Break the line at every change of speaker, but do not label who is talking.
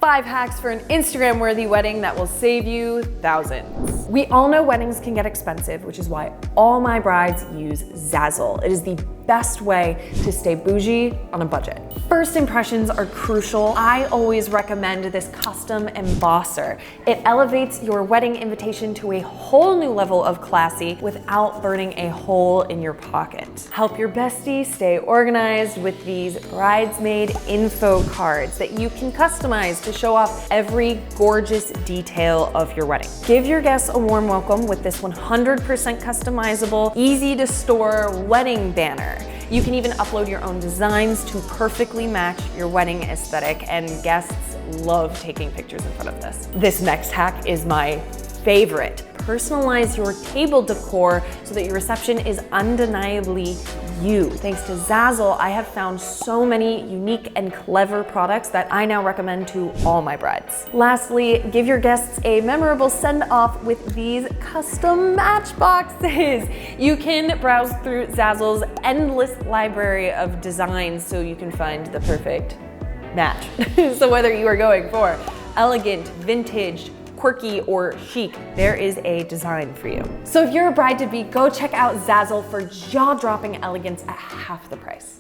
5 hacks for an Instagram-worthy wedding that will save you thousands. We all know weddings can get expensive, which is why all my brides use Zazzle. It is the best way to stay bougie on a budget. First impressions are crucial. I always recommend this custom embosser. It elevates your wedding invitation to a whole new level of classy without burning a hole in your pocket. Help your bestie stay organized with these bridesmaid info cards that you can customize to show off every gorgeous detail of your wedding. Give your guests a warm welcome with this 100% customizable, easy to store wedding banner. You can even upload your own designs to perfectly match your wedding aesthetic, and guests love taking pictures in front of this. This next hack is my favorite. Personalize your table decor so that your reception is undeniably you. Thanks to Zazzle, I have found so many unique and clever products that I now recommend to all my brides. Lastly, give your guests a memorable send-off with these custom matchboxes. You can browse through Zazzle's endless library of designs so you can find the perfect match. So whether you are going for elegant, vintage, quirky, or chic, there is a design for you. So if you're a bride-to-be, go check out Zazzle for jaw-dropping elegance at half the price.